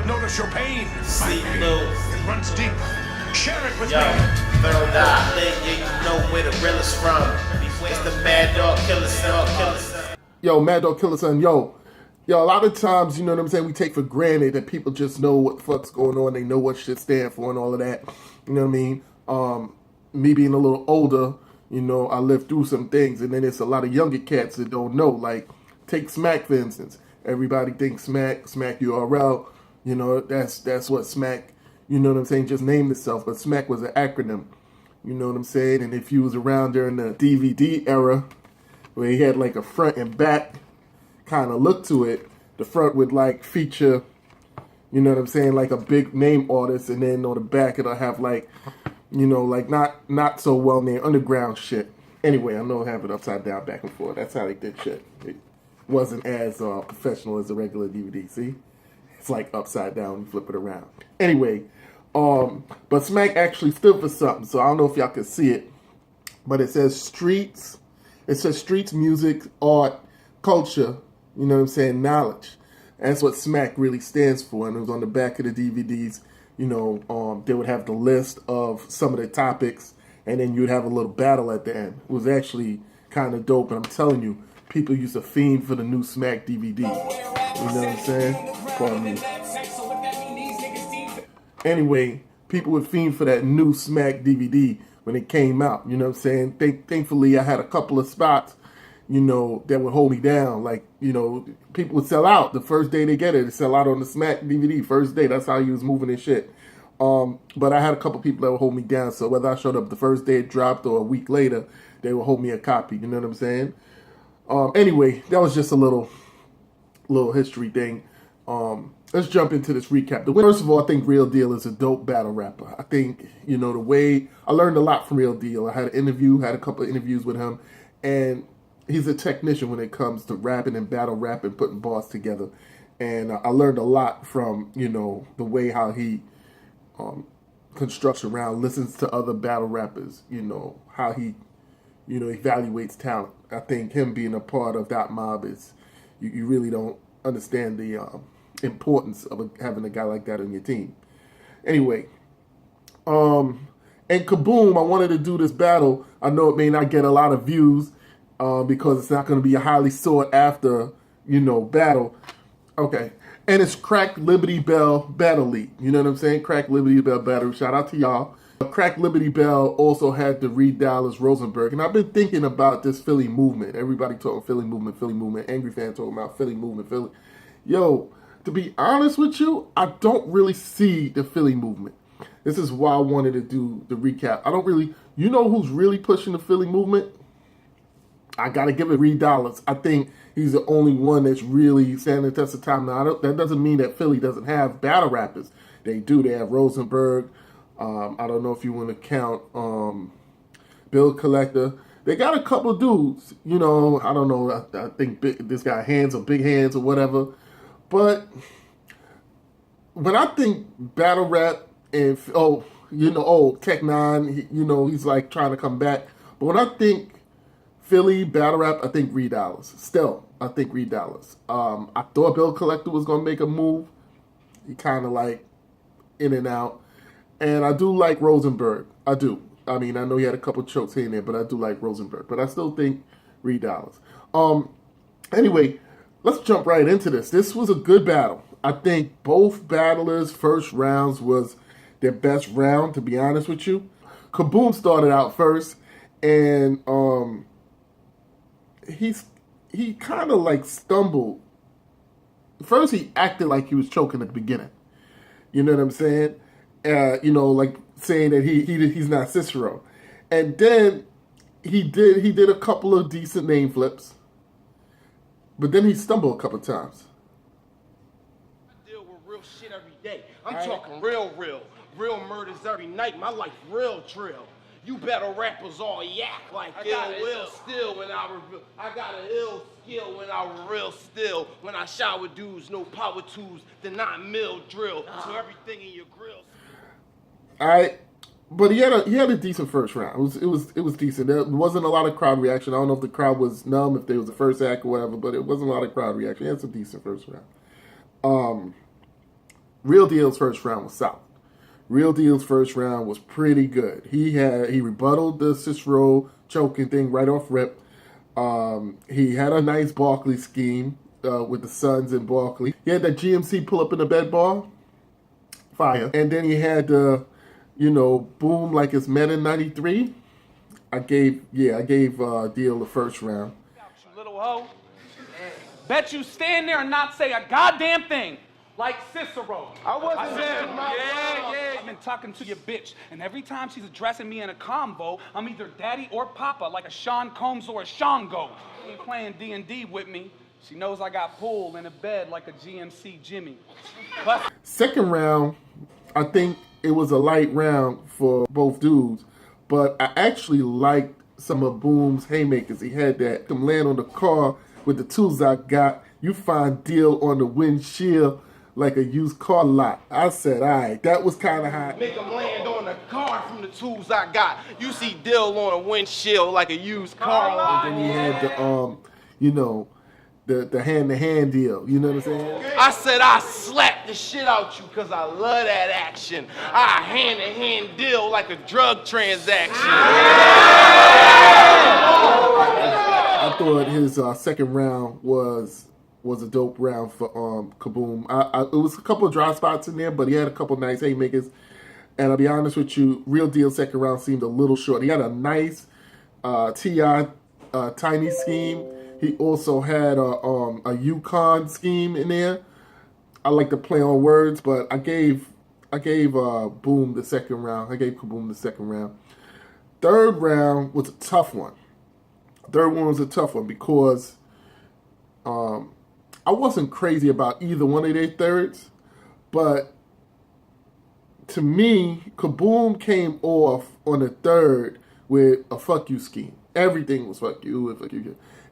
Notice your pain. See My pain. blue. It runs deep. Share it with Yo, me. third eye thing, yeah, you know where the realest from. It's the Mad Dog Killer Son. Yo, Mad Dog Killer Son, yo, a lot of times, you know what I'm saying, we take for granted that people just know what the fuck's going on, they know what shit stand for and all of that, you know what I mean? Me being a little older, you know, I lived through some things, and then there's a lot of younger cats that don't know, like, take Smack, for instance. Everybody thinks Smack URL, you know, that's what Smack, you know what I'm saying, just named itself, but Smack was an acronym, you know what I'm saying, and if you was around during the DVD era, where he had like a front and back kind of look to it. The front would like feature, you know what I'm saying, like a big name artist, and then on the back it'll have like, you know, like not so well named underground shit. Anyway, I know I have it upside down, back and forth. That's how they did shit. It wasn't as professional as a regular DVD. See, it's like upside down. You flip it around. Anyway, but Smack actually stood for something. So I don't know if y'all can see it, but it says streets. It says streets, music, art, culture, you know what I'm saying, knowledge. That's what SMAC really stands for. And it was on the back of the DVDs, you know, they would have the list of some of the topics, and then you'd have a little battle at the end. It was actually kind of dope, and I'm telling you, people used to fiend for the new SMAC DVD. You know what I'm saying? Pardon me. Anyway, people would fiend for that new SMAC DVD when it came out, you know what I'm saying? Thankfully, I had a couple of spots, you know, that would hold me down. Like, you know, people would sell out the first day they get it. They sell out on the Smack DVD first day. That's how he was moving and shit. But I had a couple people that would hold me down. So whether I showed up the first day it dropped or a week later, they would hold me a copy. You know what I'm saying? Anyway, that was just a little history thing. Let's jump into this recap. First of all, I think Real Deal is a dope battle rapper. I think, you know, the way I learned a lot from Real Deal. I had a couple of interviews with him, and he's a technician when it comes to rapping and battle rap and putting bars together. And I learned a lot from, you know, the way how he constructs around, listens to other battle rappers, you know, how he, you know, evaluates talent. I think him being a part of that mob is, you really don't understand the importance of having a guy like that on your team. Anyway, and KaBoom, I wanted to do this battle. I know it may not get a lot of views because it's not going to be a highly sought after, you know, battle. Okay. And it's Crack Liberty Bell Battle League. You know what I'm saying? Crack Liberty Bell Battle. Shout out to y'all. Crack Liberty Bell also had the Reed Dallas Rosenberg. And I've been thinking about this Philly movement. Everybody talking Philly movement. Angry fan talking about Philly movement. Philly. Yo, to be honest with you, I don't really see the Philly movement. This is why I wanted to do the recap. I don't really, you know who's really pushing the Philly movement? I got to give it Reed Dallas. I think he's the only one that's really standing the test of time. Now, that doesn't mean that Philly doesn't have battle rappers. They do. They have Rosenberg. I don't know if you want to count Bill Collector. They got a couple dudes. You know, I don't know. I think this guy Hands or Big Hands or whatever. But when I think battle rap and, Tech Nine, you know, he's like trying to come back. But when I think Philly battle rap, I think Reed Dallas. Still, I think Reed Dallas. I thought Bill Collector was going to make a move. He kind of like in and out. And I do like Rosenberg. I do. I mean, I know he had a couple chokes here and there, but I do like Rosenberg. But I still think Reed Dallas. Anyway, let's jump right into this. This was a good battle. I think both battlers' first rounds was their best round, to be honest with you. KaBoom started out first, and he kind of like stumbled. First, he acted like he was choking at the beginning. You know what I'm saying? You know, like saying that he's not Cicero. And then he did a couple of decent name flips. But then he stumbled a couple of times. I deal with real shit every day. I'm talking real murders every night. My life real drill. You battle rappers all yak like ill still when I got an ill skill when I real still. When I shower dudes, no power tools, the 9mm drill. So everything in your grill. But he had a decent first round. It was decent. There wasn't a lot of crowd reaction. I don't know if the crowd was numb, if there was the first act or whatever, but it wasn't a lot of crowd reaction. He had some decent first round. Real Deal's first round was solid. Real Deal's first round was pretty good. He rebutted the Cicero choking thing right off rip. He had a nice Barkley scheme with the Suns and Barkley. He had that GMC pull up in the bed ball, fire. And then he had the, boom like it's men in '93. I gave Deal the first round. You little hoe. Bet you stand there and not say a goddamn thing. Like Cicero. I wasn't there. Yeah. I've been talking to your bitch, and every time she's addressing me in a convo, I'm either daddy or papa, like a Sean Combs or a Shango. She ain't playing D&D with me. She knows I got pulled in a bed like a GMC Jimmy. But second round, I think it was a light round for both dudes, but I actually liked some of Boom's haymakers. He had that come land on the car with the tools I got. You find Deal on the windshield like a used car lot. I said, all right, that was kind of hot. Make them land on the car from the tools I got. You see Dill on a windshield like a used car lot. And then he had the hand-to-hand deal. You know what I'm saying? I said I slapped the shit out you because I love that action. I hand-to-hand deal like a drug transaction. I thought his second round was a dope round for KaBoom. It was a couple of dry spots in there, but he had a couple nice haymakers. And I'll be honest with you, Real Deal second round seemed a little short. He had a nice T.I. Tiny scheme. He also had a Yukon scheme in there. I like to play on words, but I gave Boom the second round. I gave KaBoom the second round. Third round was a tough one. Third one was a tough one because I wasn't crazy about either one of their thirds, but to me, KaBoom came off on the third with a fuck you scheme. Everything was fuck you.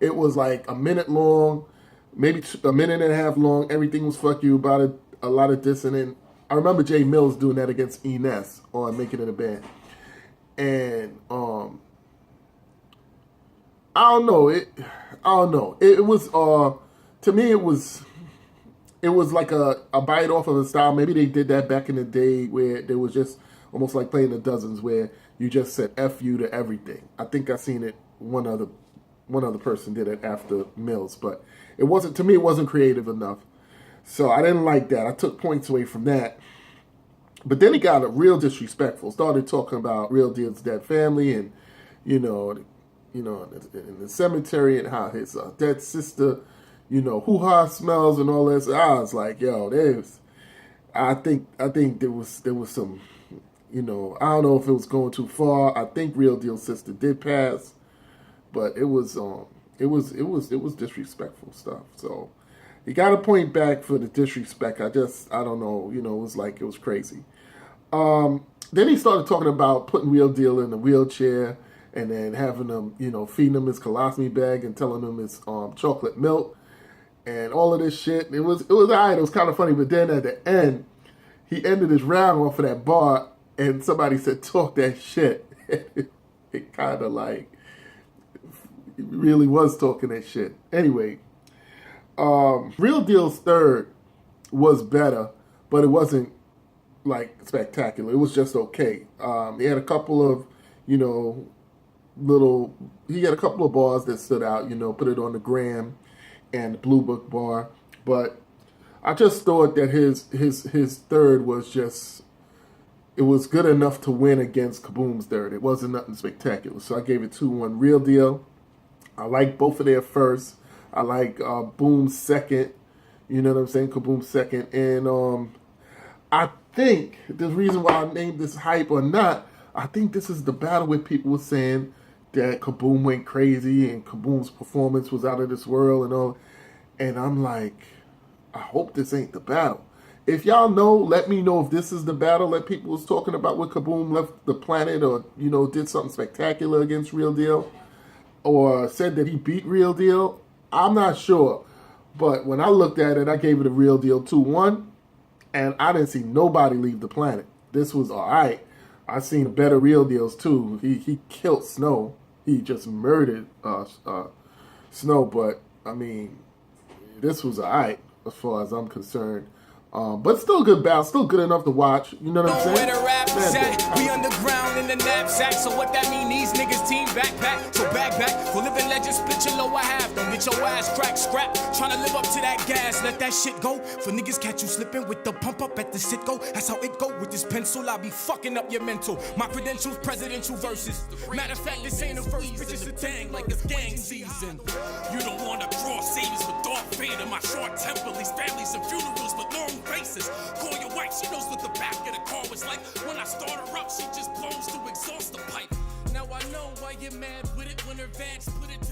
It was like a minute long, maybe a minute and a half long. Everything was fuck you about a lot of dissonant. I remember Jay Mills doing that against Ines on Making It a Band. And I don't know. It was to me it was like a bite off of a style. Maybe they did that back in the day where there was just almost like playing the dozens where you just said F you to everything. I think I seen it one other person did it after Mills, but it wasn't creative enough. So I didn't like that. I took points away from that. But then he got real disrespectful. Started talking about Real Deal's dead family and in the cemetery and how his dead sister, hoo-ha smells and all this. I was like, yo, I think there was some, I don't know if it was going too far. I think Real Deal's sister did pass, but it was disrespectful stuff. So he got a point back for the disrespect. I don't know, it was crazy. Then he started talking about putting Real Deal in a wheelchair and then having him, feeding him his colostomy bag and telling him it's chocolate milk and all of this shit. It was all right. It was kind of funny. But then at the end, he ended his round off of that bar and somebody said, talk that shit. It kind of like really was talking that shit. Anyway, Real Deal's third was better, but it wasn't like spectacular. It was just okay. He had a couple of, he had a couple of bars that stood out, put it on the gram and the Blue Book bar. But I just thought that his third was just, it was good enough to win against KaBoom's third. It wasn't nothing spectacular. So I gave it 2-1 Real Deal. I like both of their first. I like Boom's second. You know what I'm saying? KaBoom's second. And I think the reason why I named this hype or not, I think this is the battle where people were saying that KaBoom went crazy and KaBoom's performance was out of this world and all. And I'm like, I hope this ain't the battle. If y'all know, let me know if this is the battle that people was talking about when KaBoom left the planet or, did something spectacular against Real Deal or said that he beat Real Deal. I'm not sure. But when I looked at it, I gave it a Real Deal 2-1. And I didn't see nobody leave the planet. This was all right. I seen better Real Deals too. He killed Snow. He just murdered Snow. But I mean, this was all right as far as I'm concerned. But still a good battle, still good enough to watch. You know what I'm saying? Where the rap is at, we underground in the knapsack. So what that mean? These niggas team backpack. So back, for living legends, split your lower half. Don't get your ass cracked, scrap. Tryna live up to that gas, let that shit go. For niggas catch you slipping with the pump up at the sit-go. That's how it go with this pencil. I be fucking up your mental. My credentials, presidential verses. Matter of fact, this ain't a first, bitch, it's a thing like it's gang season. You don't wanna cross savings with Darth Vader. My short temper leaves families and funerals with long faces. Call your wife, she knows what the back of the car was like. When I start her up, she just blows to exhaust the pipe. Now I know why you're mad with it when her vans put it